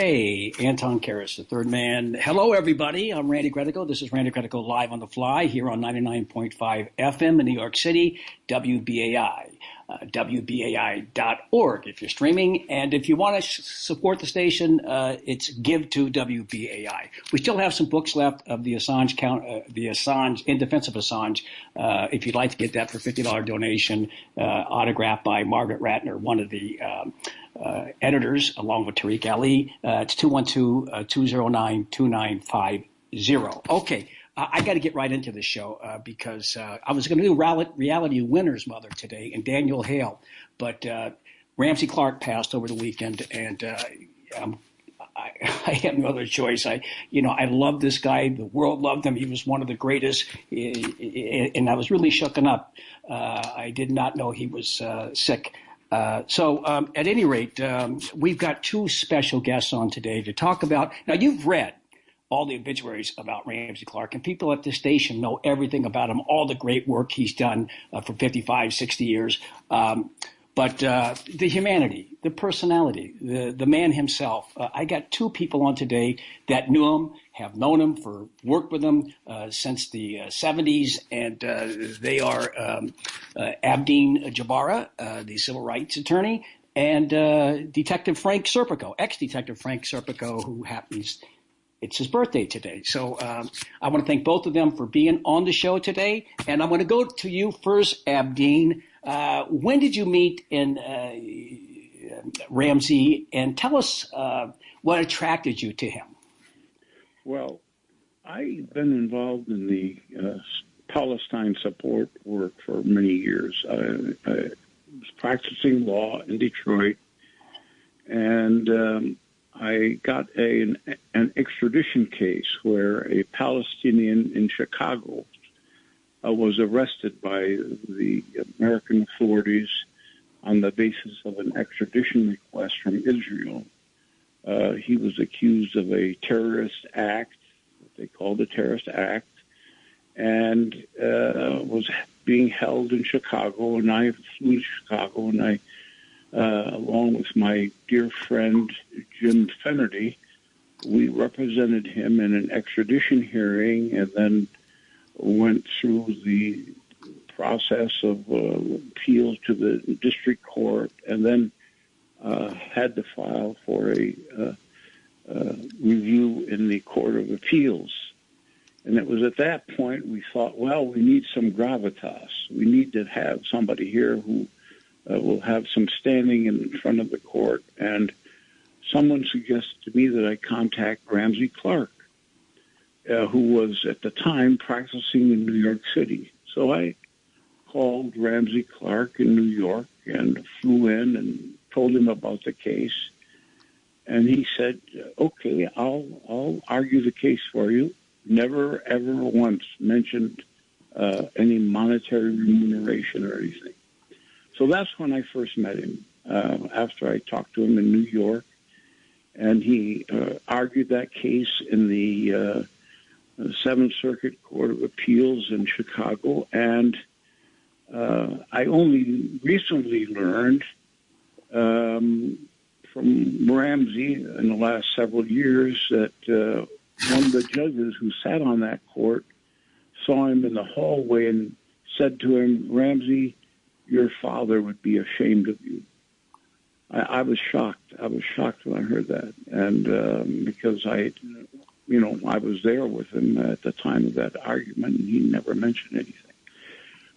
Okay, Anton Karas, the third man. Hello, everybody. I'm Randy Gretico. This is Randy Gretico Live on the Fly here on 99.5 FM in New York City, WBAI, WBAI.org if you're streaming. And if you want to support the station, it's give to WBAI. We still have some books left of the Assange the Assange, In Defense of Assange. If you'd like to get that for $50 donation, autographed by Margaret Ratner, one of the editors, along with Tariq Ali. It's 212-209-2950. Okay, I got to get right into this show because I was going to do Reality Winner's Mother today and Daniel Hale, but Ramsey Clark passed over the weekend, and I have no other choice. I love this guy. The world loved him. He was one of the greatest, and I was really shooken up. I did not know he was sick. So at any rate, we've got two special guests on today to talk about. Now, you've read all the obituaries about Ramsey Clark, and people at this station know everything about him, all the great work he's done for 55, 60 years. But the humanity, the personality, the man himself. I got two people on today that knew him, have known him, worked with him since the 70s, and they are Abdeen Jabara, the civil rights attorney, and Detective Frank Serpico, ex-Detective Frank Serpico, who happens, it's his birthday today. So I want to thank both of them for being on the show today, and I'm going to go to you first, Abdeen. When did you meet Ramsey, and tell us what attracted you to him? Well, I've been involved in the Palestine support work for many years. I was practicing law in Detroit, and I got an extradition case where a Palestinian in Chicago was arrested by the American authorities on the basis of an extradition request from Israel. He was accused of a terrorist act, what they called a terrorist act, and was being held in Chicago. And I flew to Chicago, and I, along with my dear friend Jim Finnerty, we represented him in an extradition hearing, and then went through the process of appeal to the district court, and then had to file for a review in the Court of Appeals. And it was at that point we thought, well, we need some gravitas. We need to have somebody here who will have some standing in front of the court. And someone suggested to me that I contact Ramsey Clark, who was at the time practicing in New York City. So I called Ramsey Clark in New York and flew in and told him about the case. And he said, okay, I'll argue the case for you. Never, ever once mentioned any monetary remuneration or anything. So that's when I first met him, after I talked to him in New York. And he argued that case in the Seventh Circuit Court of Appeals in Chicago. And I only recently learned from Ramsey in the last several years that one of the judges who sat on that court saw him in the hallway and said to him, "Ramsey, your father would be ashamed of you." I was shocked. I was shocked when I heard that. And because I was there with him at the time of that argument, and he never mentioned anything.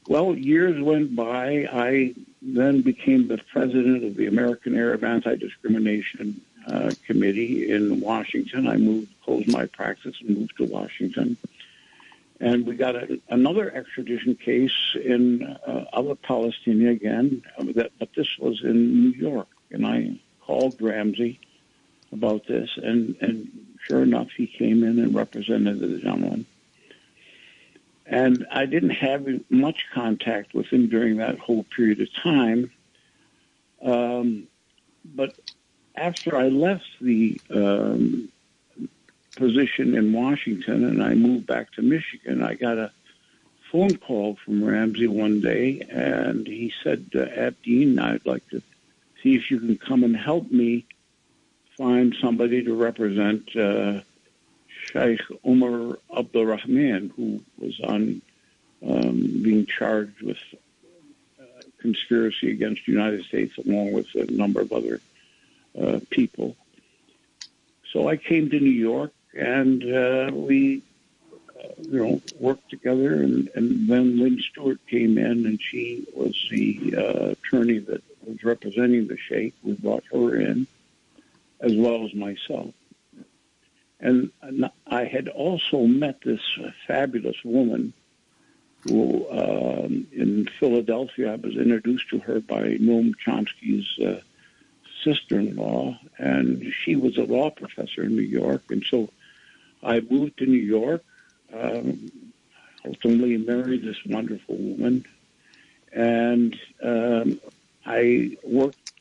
Well, years went by. I then became the president of the American Arab Anti-Discrimination Committee in Washington. I closed my practice and moved to Washington. And we got another extradition case of a Palestinian again, but this was in New York. And I called Ramsey about this, and sure enough, he came in and represented the gentleman. And I didn't have much contact with him during that whole period of time. But after I left the position in Washington and I moved back to Michigan, I got a phone call from Ramsey one day, and he said, "Abdeen, I'd like to see if you can come and help me find somebody to represent Sheikh Umar Abdulrahman, who was on being charged with conspiracy against the United States, along with a number of other people. So I came to New York, and we, worked together. And then Lynn Stewart came in, and she was the attorney that was representing the Sheikh. We brought her in, as well as myself. And I had also met this fabulous woman who, in Philadelphia, I was introduced to her by Noam Chomsky's sister-in-law, and she was a law professor in New York. And so I moved to New York, ultimately married this wonderful woman, and I worked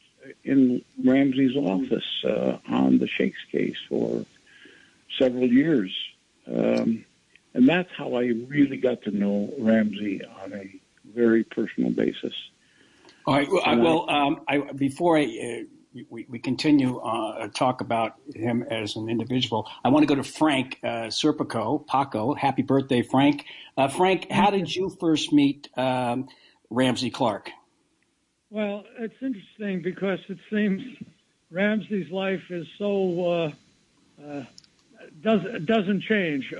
in Ramsey's office on the Sheikh's case for several years. And that's how I really got to know Ramsey on a very personal basis. All right. Before we continue talk about him as an individual, I want to go to Frank Serpico, Paco. Happy birthday, Frank. Frank, how did you first meet Ramsey Clark? Well, it's interesting because it seems Ramsey's life is so doesn't change.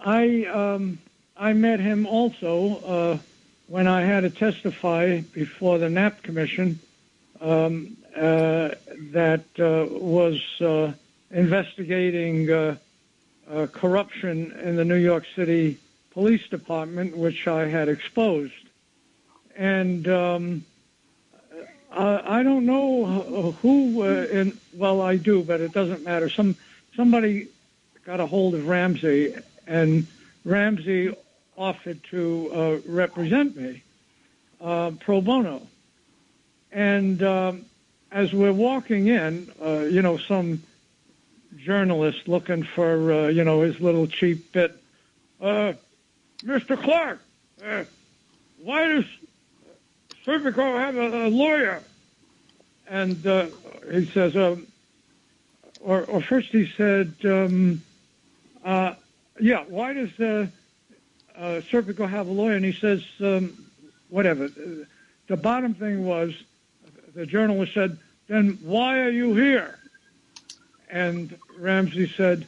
I met him also when I had to testify before the Knapp Commission that was investigating corruption in the New York City Police Department, which I had exposed. And I don't know who, well, I do, but it doesn't matter. Somebody got a hold of Ramsey, and Ramsey offered to represent me pro bono. And as we're walking in, some journalist looking for, his little cheap bit, Mr. Clark, why does Serpico have a lawyer? And he says, or first he said, why does Serpico have a lawyer? And he says, whatever. The bottom thing was, the journalist said, then why are you here? And Ramsey said,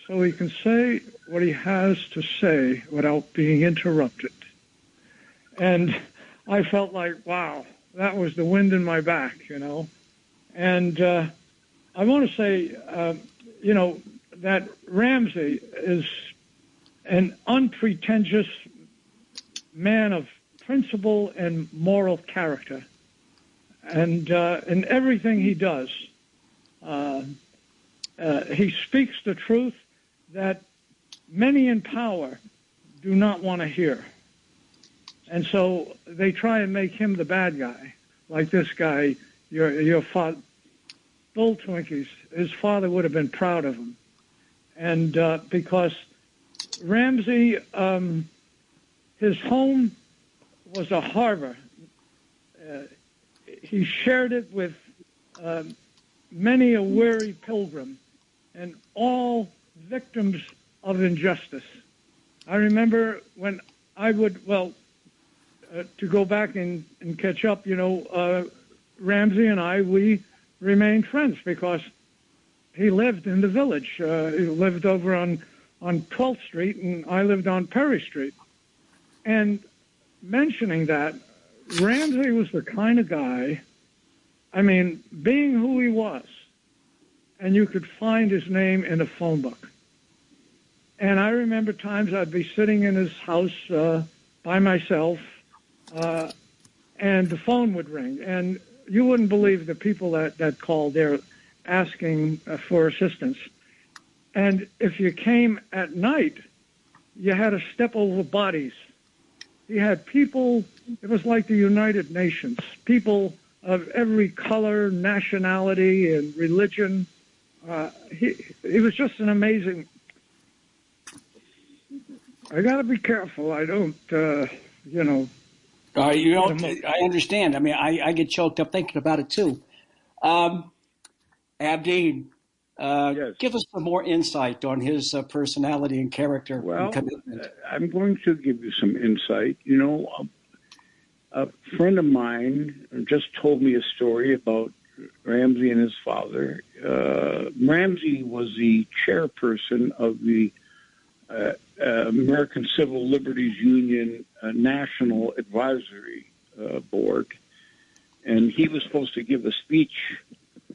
so he can say what he has to say without being interrupted. And I felt like, wow, that was the wind in my back, And I want to say, that Ramsey is an unpretentious man of principle and moral character. And in everything he does, he speaks the truth that many in power do not want to hear. And so they try and make him the bad guy, like this guy, your father, Bill Twinkies. His father would have been proud of him. And because Ramsey, his home was a harbor. He shared it with many a weary pilgrim and all victims of injustice. I remember when I would, to go back and catch up, Ramsey and I, we remained friends because he lived in the village. He lived over on 12th Street, and I lived on Perry Street. And mentioning that, Ramsey was the kind of guy, being who he was, and you could find his name in a phone book. And I remember times I'd be sitting in his house by myself, and the phone would ring. And you wouldn't believe the people that called there asking for assistance. And if you came at night, you had to step over bodies. He had people, it was like the United Nations, people of every color, nationality, and religion. He was just an amazing... I got to be careful. I don't, I understand. I get choked up thinking about it, too. Abdeen, Yes. give us some more insight on his personality and character and Well, commitment. I'm going to give you some insight. A friend of mine just told me a story about Ramsey and his father. Ramsey was the chairperson of the American Civil Liberties Union National Advisory Board, and he was supposed to give a speech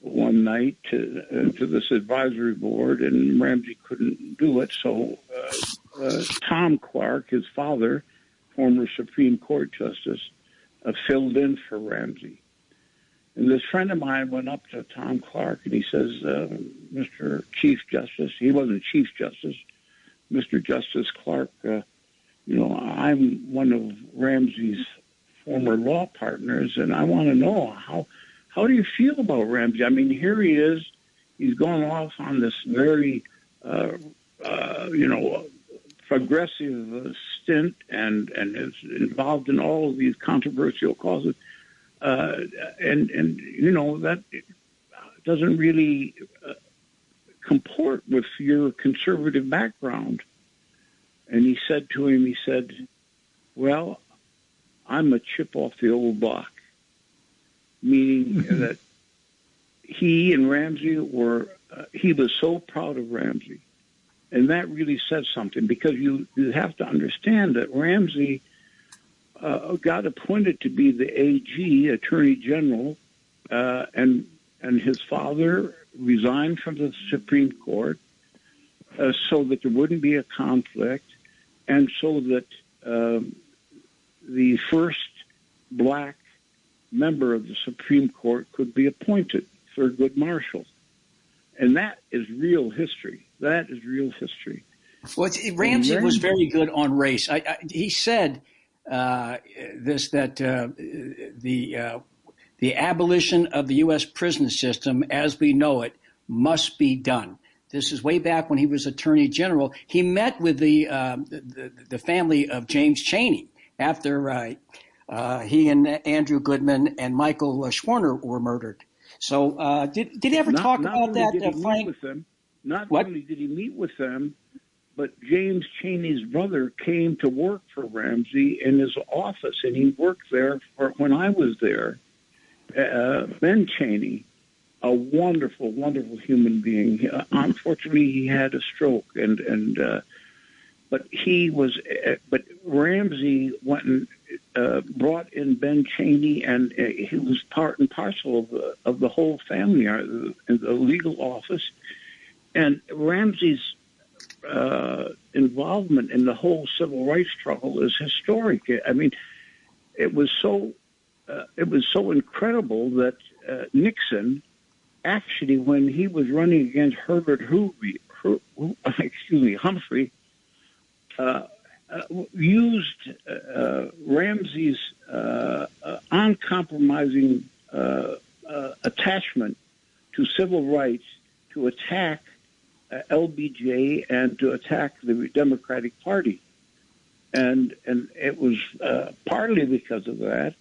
one night to this advisory board, and Ramsey couldn't do it. So Tom Clark, his father, former Supreme Court Justice, filled in for Ramsey. And this friend of mine went up to Tom Clark and he says, Mr. Chief Justice, he wasn't Chief Justice, Mr. Justice Clark, I'm one of Ramsey's former law partners, and I want to know how do you feel about Ramsey? I mean, here he is. He's gone off on this very, progressive stint and is involved in all of these controversial causes. That doesn't really comport with your conservative background. And he said to him, well, I'm a chip off the old block, meaning that he and Ramsey he was so proud of Ramsey. And that really says something, because you have to understand that Ramsey got appointed to be the AG, Attorney General, and his father resigned from the Supreme Court so that there wouldn't be a conflict, and so that the first black member of the Supreme Court could be appointed, Thurgood Marshall. And that is real history. That is real history. Well, Ramsey was very good on race. He said that the abolition of the U.S. prison system as we know it must be done. This is way back when he was Attorney General. He met with the family of James Chaney after he and Andrew Goodman and Michael Schwerner were murdered. So did he ever talk about that, Frank? Not only did he meet with them, but James Chaney's brother came to work for Ramsey in his office, and he worked there when I was there. Ben Chaney, a wonderful, wonderful human being. Unfortunately, he had a stroke, but Ramsey went and brought in Ben Chaney, and he was part and parcel of the whole family, in the legal office. And Ramsey's involvement in the whole civil rights struggle is historic. I mean, it was so incredible that Nixon, actually, when he was running against Herbert Humphrey, used Ramsey's uncompromising attachment to civil rights to attack LBJ and to attack the Democratic Party. And it was partly because of that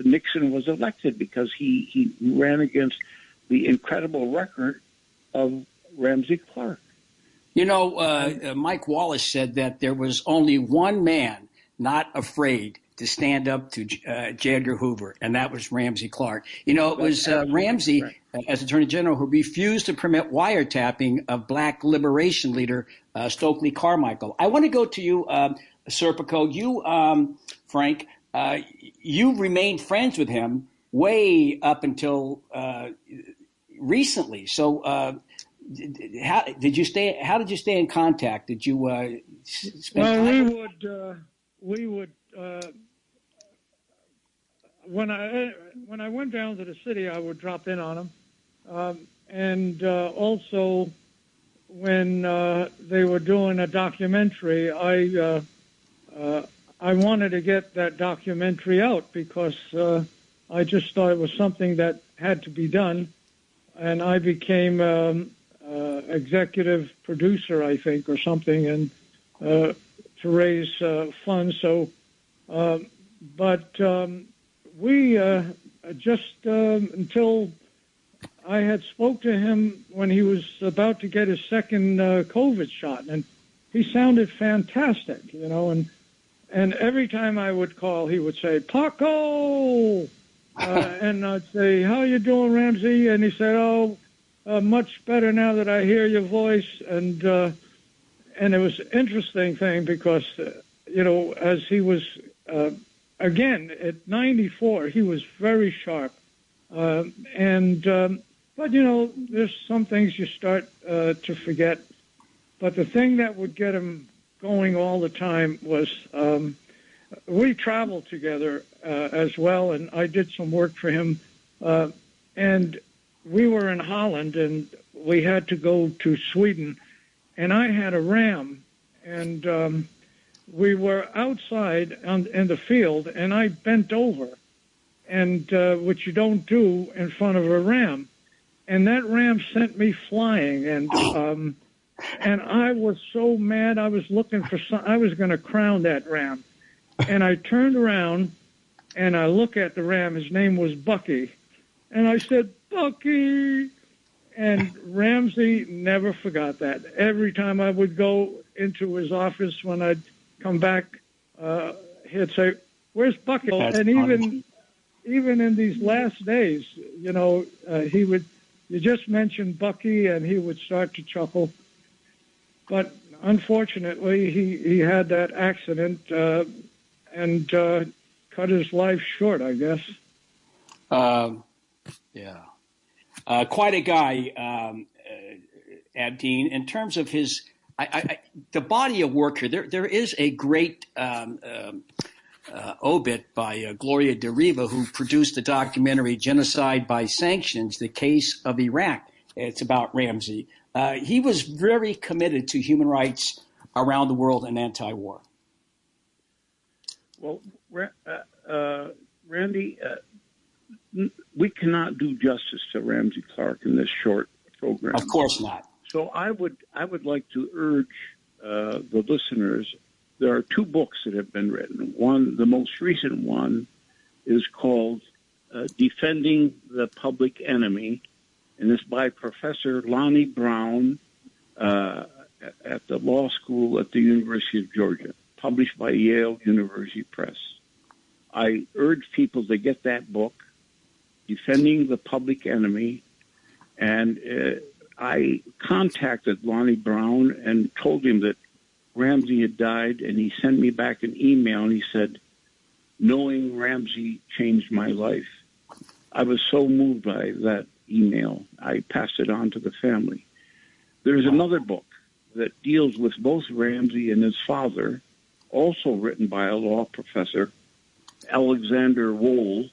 Nixon was elected, because he ran against the incredible record of Ramsey Clark. Mike Wallace said that there was only one man not afraid to stand up to J. Edgar Hoover, and that was Ramsey Clark. It was Ramsey, as Attorney General, who refused to permit wiretapping of black liberation leader Stokely Carmichael. I want to go to you, Serpico. You, Frank, you remained friends with him way up until recently. So how did you stay in contact? Did you spend time? We would when I went down to the city, I would drop in on him, and also when they were doing a documentary, I wanted to get that documentary out, because I just thought it was something that had to be done, and I became executive producer, I think, or something, and to raise funds. So, but we just until I had spoke to him when he was about to get his second COVID shot, and he sounded fantastic, and every time I would call, he would say, Paco! And I'd say, how you doing, Ramsey? And he said, much better now that I hear your voice. And it was an interesting thing because, as he was, again, at 94, he was very sharp. But, there's some things you start to forget. But the thing that would get him going all the time was we traveled together as well, and I did some work for him. And we were in Holland, and we had to go to Sweden, and I had a ram, and we were outside in the field, and I bent over, and which you don't do in front of a ram, and that ram sent me flying, and I was so mad. I was looking for I was going to crown that ram, and I turned around, and I look at the ram. His name was Bucky, and I said, Bucky. And Ramsey never forgot that. Every time I would go into his office when I'd come back, he'd say, where's Bucky? That's and even in these last days, he would, you just mentioned Bucky, and he would start to chuckle. But unfortunately, he had that accident and cut his life short, I guess. Yeah. Quite a guy, Abdeen. In terms of his, the body of work here, there is a great obit by Gloria DeRiva, who produced the documentary Genocide by Sanctions, The Case of Iraq. It's about Ramsey. He was very committed to human rights around the world and anti-war. Well, Randy, we cannot do justice to Ramsey Clark in this short program. Of course not. So I would like to urge the listeners. There are two books that have been written. One, the most recent one, is called "Defending the Public Enemy," and it's by Professor Lonnie Brown at the law school at the University of Georgia, published by Yale University Press. I urge people to get that book, Defending the Public Enemy, and I contacted Lonnie Brown and told him that Ramsey had died, and he sent me back an email, and he said, knowing Ramsey changed my life. I was so moved by that email, I passed it on to the family. There's another book that deals with both Ramsey and his father, also written by a law professor, Alexander Wohl,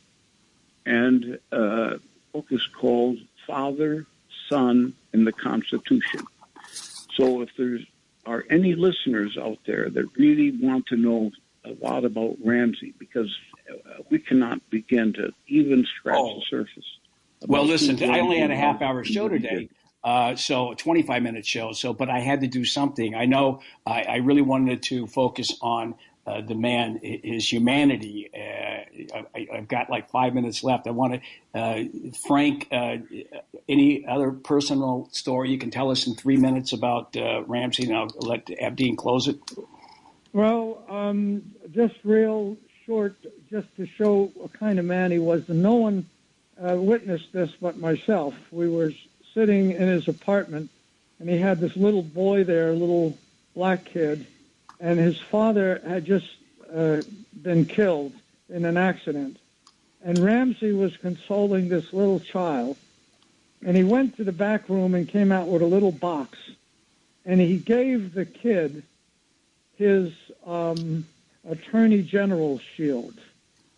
and the book is called Father, Son, and the Constitution. So if there are any listeners out there that really want to know a lot about Ramsey, because we cannot begin to even scratch the surface. Well, listen, I only had a half-hour show today, so a 25-minute show. But I had to do something. I know I really wanted to focus on the man, his humanity. I've got like 5 minutes left. I want to, Frank, any other personal story you can tell us in 3 minutes about Ramsey, and I'll let Abdeen close it. Well, just real short, just to show what kind of man he was. And no one witnessed this but myself. We were sitting in his apartment, and he had this little boy there, a little black kid, and his father had just been killed in an accident. And Ramsey was consoling this little child, and he went to the back room and came out with a little box, and he gave the kid his Attorney General's shield,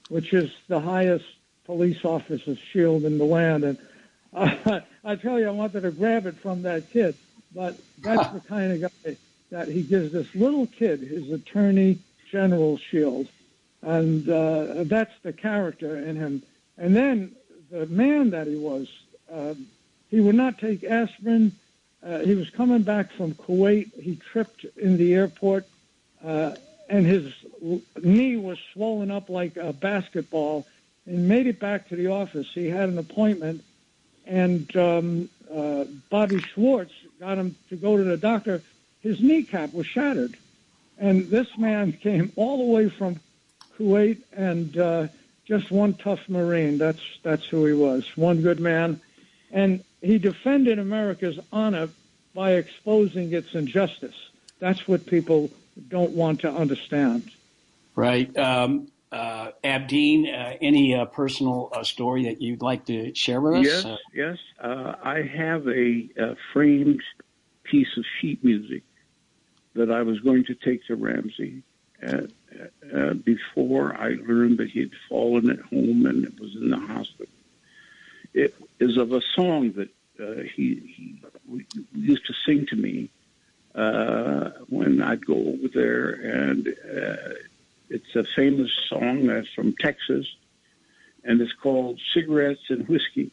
which is the highest police officer's shield in the land. And I tell you, I wanted to grab it from that kid, but that's the kind of guy that he gives this little kid his Attorney General's shield. And that's the character in him. And then the man that he was, he would not take aspirin. He was coming back from Kuwait. He tripped in the airport, and his knee was swollen up like a basketball, and made it back to the office. He had an appointment, and Bobby Schwartz got him to go to the doctor. His kneecap was shattered, and this man came all the way from Kuwait, and just one tough Marine. That's who he was. One good man, and he defended America's honor by exposing its injustice. That's what people don't want to understand. Right. Abdeen, any personal story that you'd like to share with us? Yes. I have a framed piece of sheet music that I was going to take to Ramsey before I learned that he had fallen at home and was in the hospital. It is of a song that he used to sing to me when I'd go over there, and it's a famous song that's from Texas, and it's called "Cigarettes and Whiskey."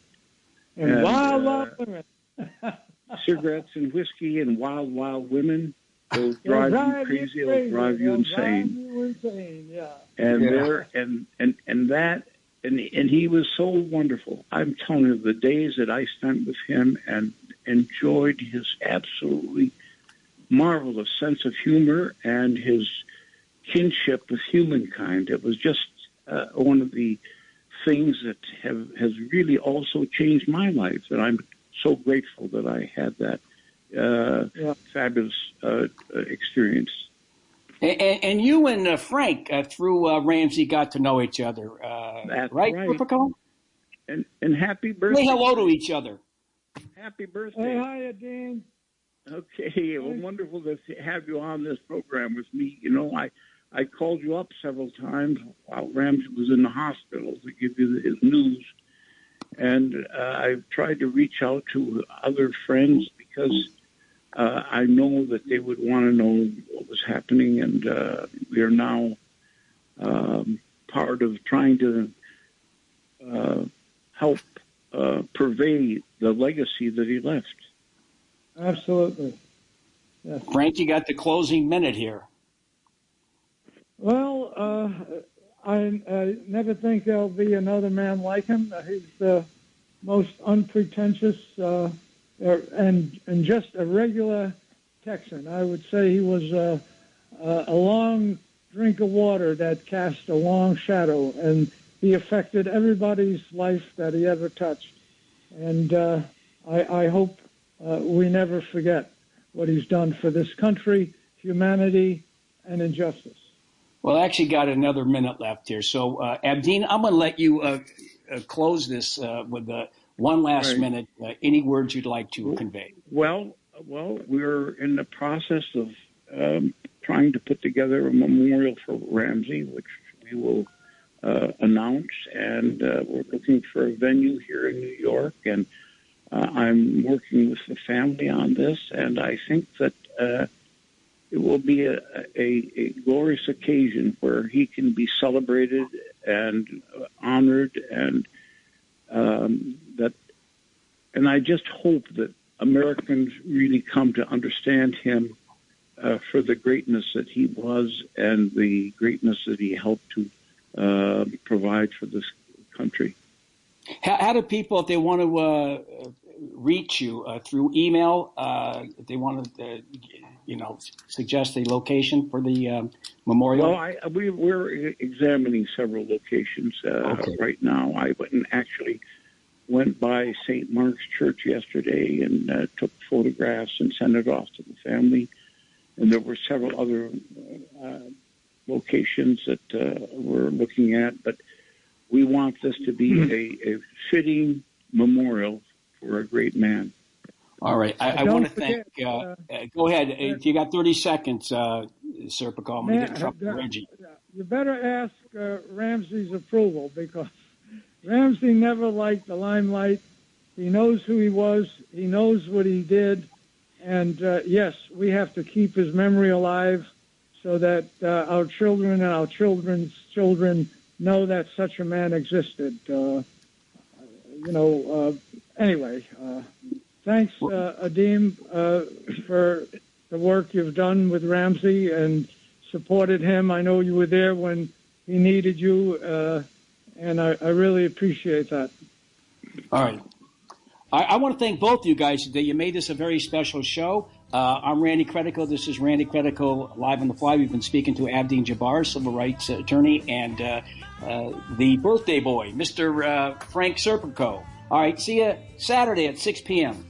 And wild women. Cigarettes and whiskey and wild, wild women. They'll drive you crazy. They'll drive you insane. Yeah. And there, and he was so wonderful. I'm telling you, the days that I spent with him and enjoyed his absolutely marvelous sense of humor and his kinship with humankind. It was just one of the things that has really also changed my life, and I'm so grateful that I had that fabulous experience. And you and Frank, through Ramsey, got to know each other, That's right, right. Serpico? And happy birthday. Say hello to each other. Happy birthday. Hey, hiya, Dean. Okay, well, wonderful to have you on this program with me. You know, I called you up several times while Ramsey was in the hospital to give you his news. And I've tried to reach out to other friends because I know that they would want to know what was happening. And we are now part of trying to help purvey the legacy that he left. Absolutely. Yes. Frank, you got the closing minute here. Well, I never think there'll be another man like him. He's the most unpretentious and just a regular Texan. I would say he was a long drink of water that cast a long shadow, and he affected everybody's life that he ever touched. And I hope we never forget what he's done for this country, humanity, and injustice. Well, I actually got another minute left here. So, Abdeen, I'm going to let you close this with one last minute. Any words you'd like to convey? Well, we're in the process of trying to put together a memorial for Ramsey, which we will announce, and we're looking for a venue here in New York, and I'm working with the family on this, and I think that it will be a glorious occasion where he can be celebrated and honored, and and I just hope that Americans really come to understand him for the greatness that he was and the greatness that he helped to provide for this country. How do people, if they want to reach you through email, if they want to, suggest a location for the memorial? Well, we're examining several locations right now. I went by St. Mark's Church yesterday and took photographs and sent it off to the family. And there were several other locations that we're looking at, but we want this to be a fitting memorial for a great man. All right. I want to thank. Go ahead. You got 30 seconds, Serpico. I'm going to get in trouble with Reggie. You better ask Ramsey's approval, because Ramsey never liked the limelight. He knows who he was. He knows what he did. And, yes, we have to keep his memory alive so that our children and our children's children know that such a man existed. Anyway, thanks, Adeem, for the work you've done with Ramsey and supported him. I know you were there when he needed you, and I really appreciate that. All right. I want to thank both of you guys that you made this a very special show. I'm Randy Credico. This is Randy Credico Live on the Fly. We've been speaking to Abdeen Jabbar, civil rights attorney, and the birthday boy, Mr. Frank Serpico. All right, see you Saturday at 6 p.m.